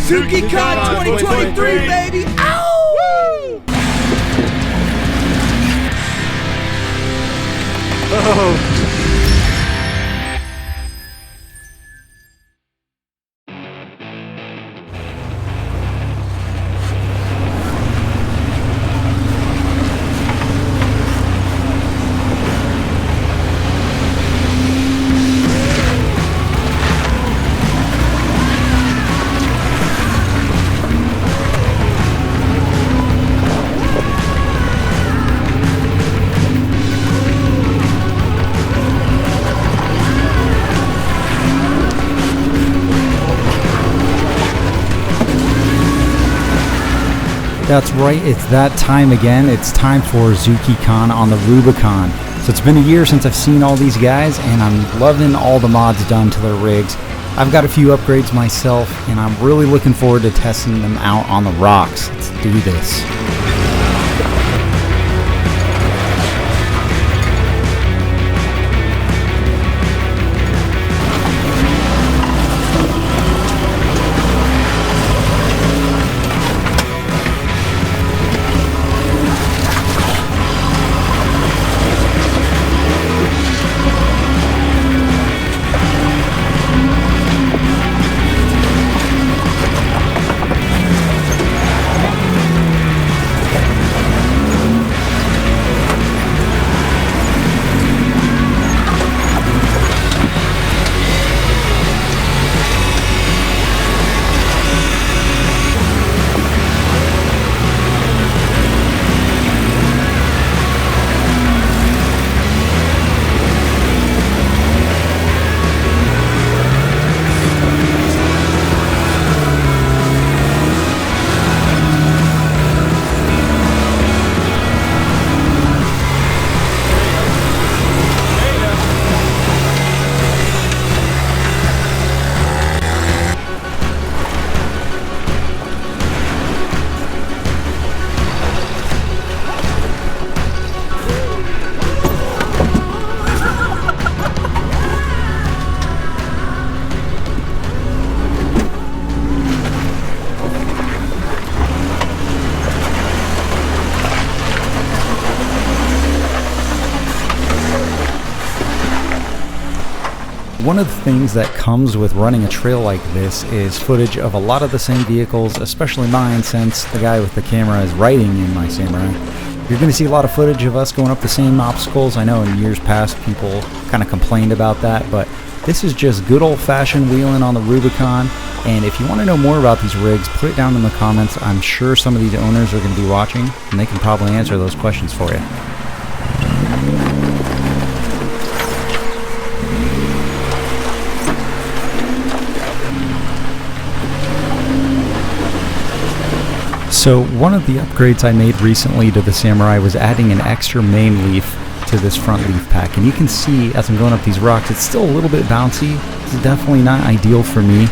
Zukicon 2023, baby! Ow! Oh. That's right, it's that time again. It's time for Zukicon on the Rubicon. So it's been a year since I've seen all these guys, and I'm loving all the mods done to their rigs. I've got a few upgrades myself, and I'm really looking forward to testing them out on the rocks. Let's do this. One of the things that comes with running a trail like this is footage of a lot of the same vehicles, especially mine since the guy with the camera is riding in my Samurai. You're going to see a lot of footage of us going up the same obstacles. I know in years past people kind of complained about that, but this is just good old-fashioned wheeling on the Rubicon. And if you want to know more about these rigs, put it down in the comments. I'm sure some of these owners are going to be watching, and they can probably answer those questions for you. So one of the upgrades I made recently to the Samurai was adding an extra main leaf to this front leaf pack. And you can see as I'm going up these rocks, it's still a little bit bouncy. It's definitely not ideal for me.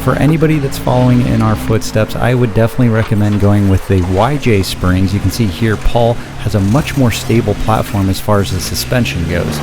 For anybody that's following in our footsteps, I would definitely recommend going with the YJ springs. You can see here Paul has a much more stable platform as far as the suspension goes.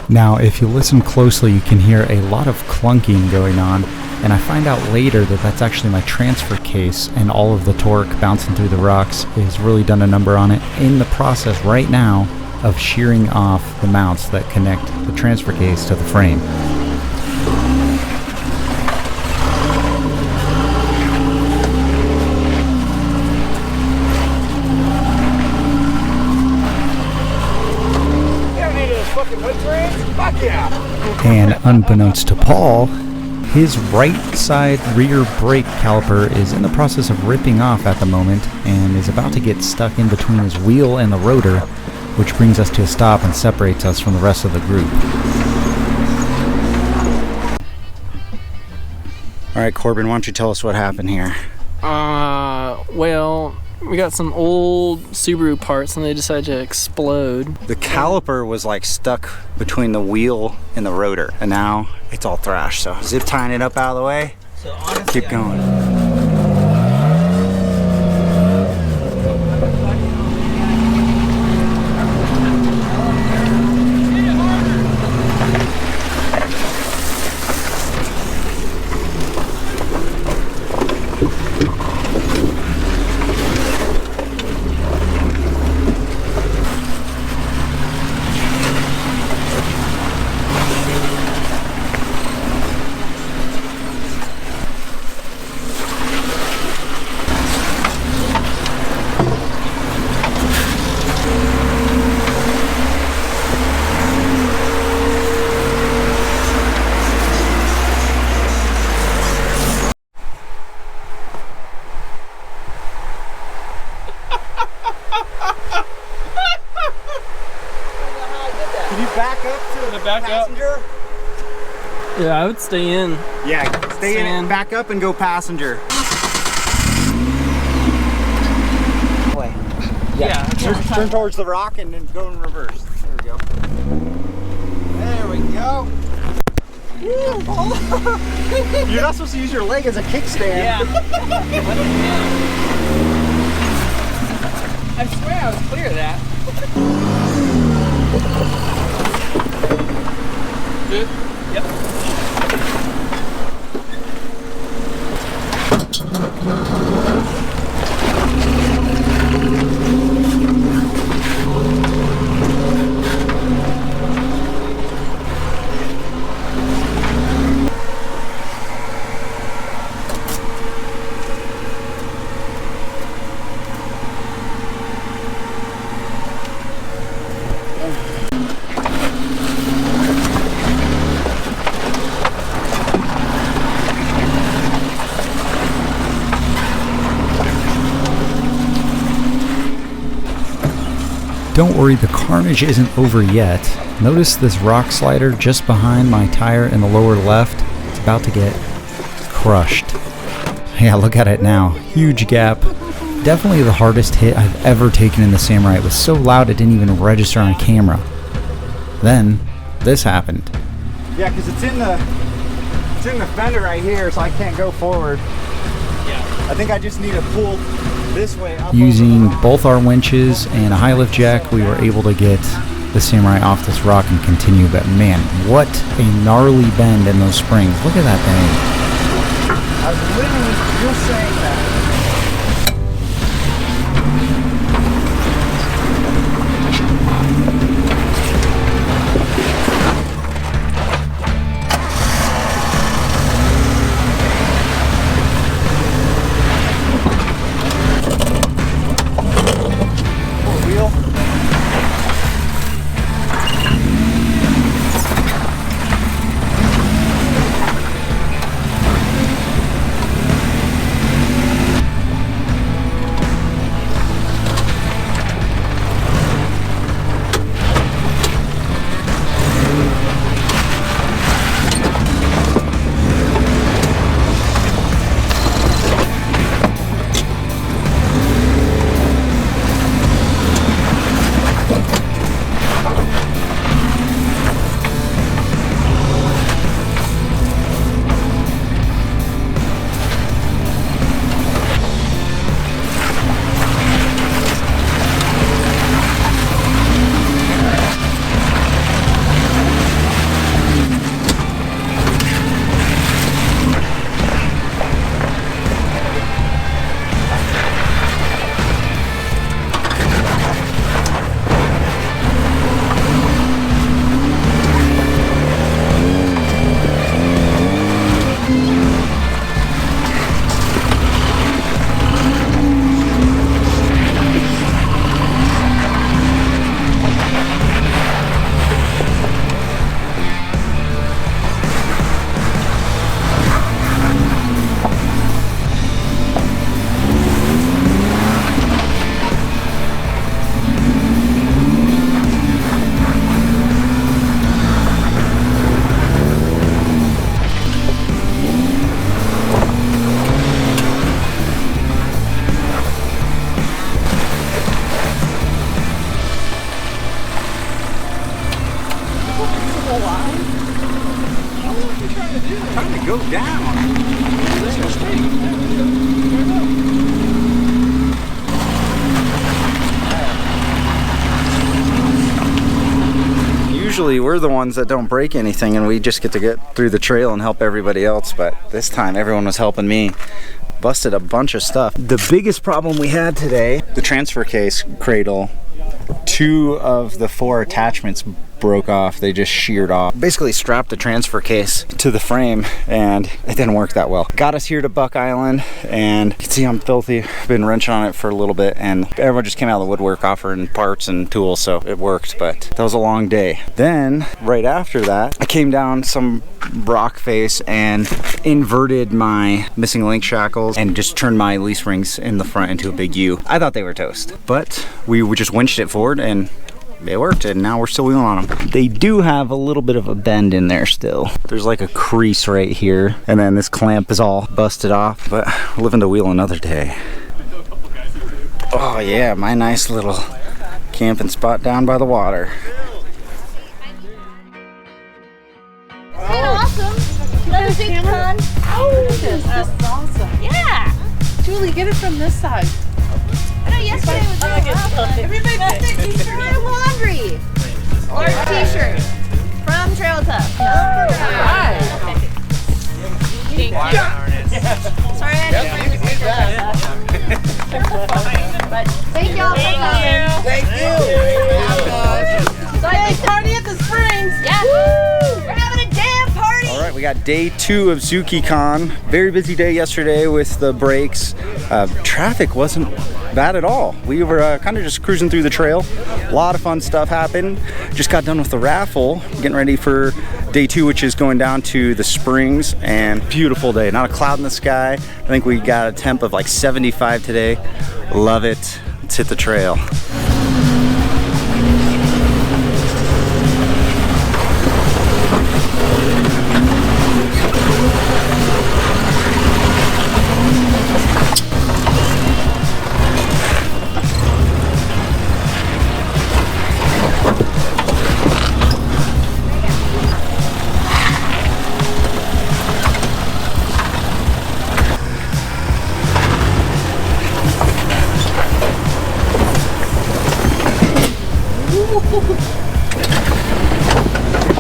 Now, if you listen closely, you can hear a lot of clunking going on, and I find out later that that's actually my transfer case, and all of the torque bouncing through the rocks has really done a number on it. In the process right now of shearing off the mounts that connect the transfer case to the frame. And unbeknownst to Paul, his right side rear brake caliper is in the process of ripping off at the moment and is about to get stuck in between his wheel and the rotor, which brings us to a stop and separates us from the rest of the group. Alright, Corbin, why don't you tell us what happened here? Well, we got some old Subaru parts and they decided to explode. The caliper was like stuck between the wheel and the rotor, and now it's all thrashed. So zip tying it up out of the way. So honestly, Keep going. Can you back up to the passenger? Yeah, I would stay in. Yeah, stay in and back up and go passenger. Yeah. Turn towards the rock and then go in reverse. There we go. There we go. You're not supposed to use your leg as a kickstand. Yeah. I swear I was clear of that. Good? Yep. Don't worry, the carnage isn't over yet. Notice this rock slider just behind my tire in the lower left. It's about to get crushed. Yeah, look at it now. Huge gap. Definitely the hardest hit I've ever taken in the Samurai. It was so loud it didn't even register on camera. Then, this happened. Yeah, because it's in the fender right here, so I can't go forward. Yeah. I think I just need to pull this way up. Using both our winches and a high lift jack, we were able to get the Samurai off this rock and continue. But man, what a gnarly bend in those springs. Look at that thing. I was literally just saying that. Usually we're the ones that don't break anything and we just get to get through the trail and help everybody else, but this time everyone was helping me. Busted a bunch of stuff. The biggest problem we had today, the transfer case cradle, 2 of the 4 attachments broke off. They just sheared off. Basically strapped the transfer case to the frame and it didn't work that well. Got us here to Buck Island and you can see I'm filthy. Been wrenching on it for a little bit and everyone just came out of the woodwork offering parts and tools, so it worked, but that was a long day. Then right after that I came down some rock face and inverted my missing link shackles and just turned my lease rings in the front into a big U. I thought they were toast, but we just winched it forward and it worked, and now we're still wheeling on them. They do have a little bit of a bend in there still. There's like a crease right here, and then this clamp is all busted off, but we're living to wheel another day. Oh yeah, my nice little camping spot down by the water. Awesome. Another Zukicon. Oh, that's awesome. Yeah. Julie, get it from this side. I know yesterday was everybody got their t-shirt and laundry. Or t-shirt from Trail Tough. Right. Sorry, I didn't bring the But thank y'all for coming. Thank you. So I think party at the Springs. Yeah. Woo! We're having a damn party. All right, we got day 2 of Zukicon. Very busy day yesterday with the breaks. Traffic wasn't bad at all. We were kind of just cruising through the trail. A lot of fun stuff happened. Just got done with the raffle, getting ready for day 2, which is going down to the Springs, and beautiful day. Not a cloud in the sky. I think we got a temp of like 75 today. Love it. Let's hit the trail.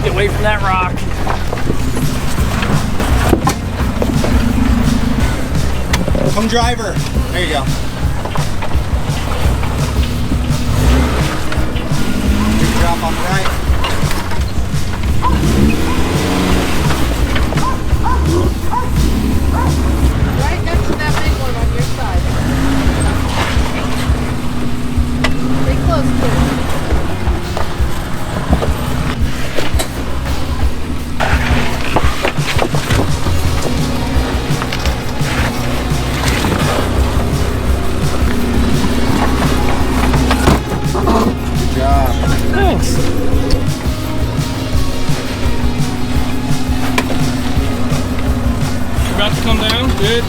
Get away from that rock. Come driver. There you go. Big drop on the right. Right next to that big one on your side. Stay close to it. Thanks. About to come down. Good.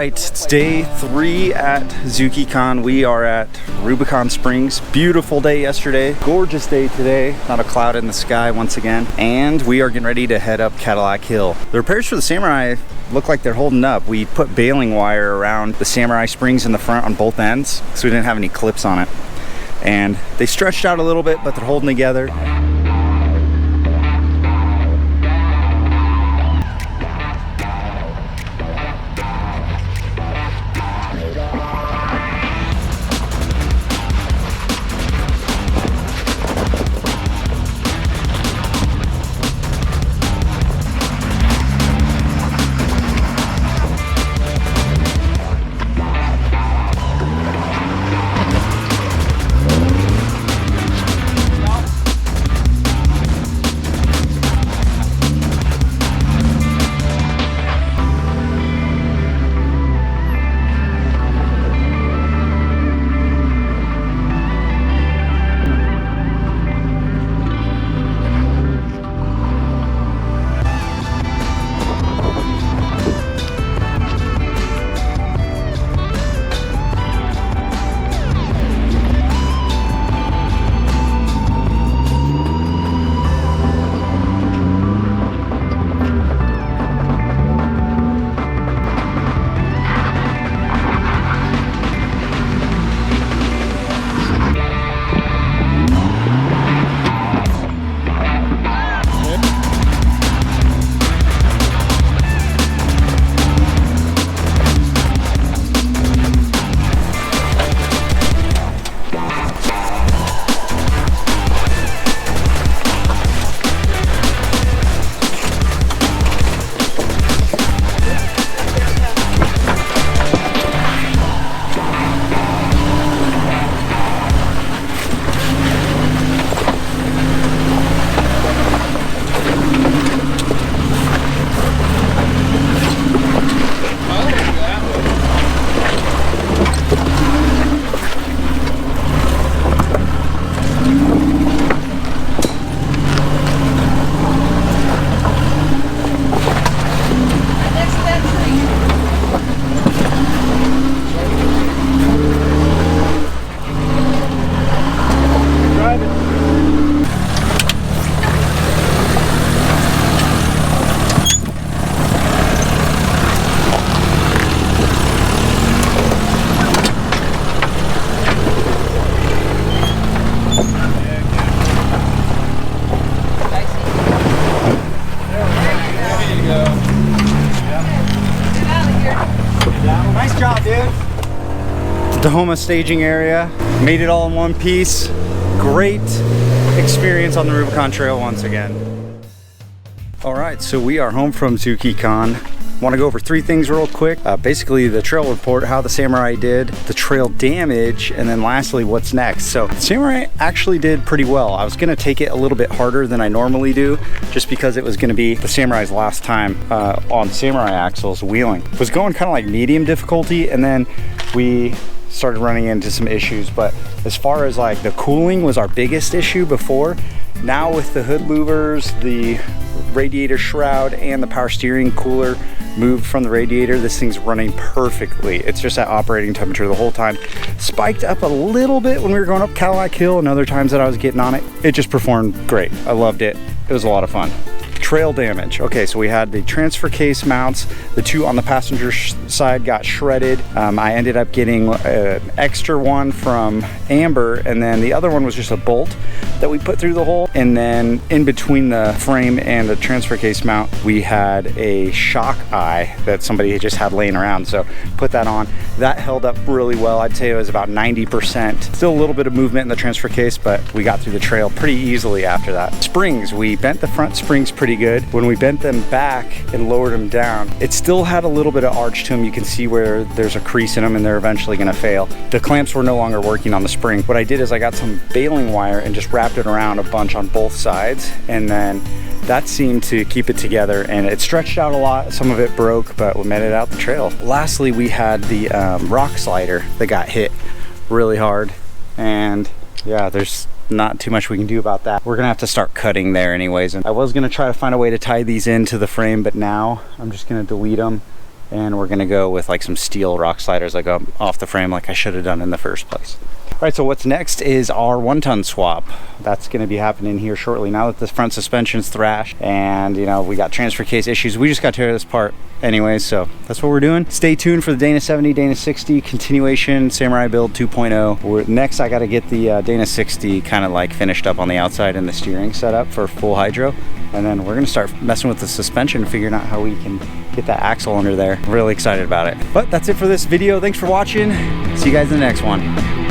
right, it's day 3 at Zukicon. We are at Rubicon Springs. Beautiful day yesterday, gorgeous day today, not a cloud in the sky once again, and we are getting ready to head up Cadillac Hill. The repairs for the Samurai look like they're holding up. We put baling wire around the Samurai springs in the front on both ends, so we didn't have any clips on it. and they stretched out a little bit, but they're holding together. Nice job, dude. Tahoma staging area, made it all in one piece. Great experience on the Rubicon Trail once again. All right, so we are home from Zukicon. Want to go over three things real quick. Basically the trail report, how the Samurai did, the trail damage, and then lastly what's next. So the Samurai actually did pretty well. I was going to take it a little bit harder than I normally do, just because it was going to be the Samurai's last time on Samurai axles wheeling. It was going kind of like medium difficulty, and then we started running into some issues. But as far as like the cooling was our biggest issue before, now with the hood louvers, the radiator shroud, and the power steering cooler moved from the radiator, this thing's running perfectly. It's just at operating temperature the whole time. Spiked up a little bit when we were going up Cadillac Hill and other times that I was getting on it. It just performed great. I loved it. It was a lot of fun. Trail damage. Okay, so we had the transfer case mounts. The two on the passenger side got shredded. I ended up getting an extra one from Amber, and then the other one was just a bolt that we put through the hole. And then in between the frame and the transfer case mount, we had a shock eye that somebody just had laying around. So put that on. That held up really well. I'd say it was about 90%. Still a little bit of movement in the transfer case, but we got through the trail pretty easily after that. Springs, we bent the front springs pretty good. When we bent them back and lowered them down, it still had a little bit of arch to them. You can see where there's a crease in them and they're eventually going to fail. The clamps were no longer working on the spring. What I did is I got some baling wire and just wrapped it around a bunch on both sides, and then that seemed to keep it together, and it stretched out a lot. Some of it broke, but we made it out the trail. Lastly, we had the rock slider that got hit really hard, and yeah, there's not too much we can do about that. We're gonna have to start cutting there anyways, and I was gonna try to find a way to tie these into the frame, but now I'm just gonna delete them, and we're gonna go with like some steel rock sliders like off the frame like I should have done in the first place. All right, so what's next is our 1-ton swap. That's going to be happening here shortly. Now that the front suspension's thrashed and, you know, we got transfer case issues, we just got to tear this part anyway, so that's what we're doing. Stay tuned for the Dana 70, Dana 60 continuation, Samurai build 2.0. Next, I got to get the Dana 60 kind of like finished up on the outside and the steering set up for full hydro. And then we're going to start messing with the suspension, figuring out how we can get that axle under there. Really excited about it. But that's it for this video. Thanks for watching. See you guys in the next one.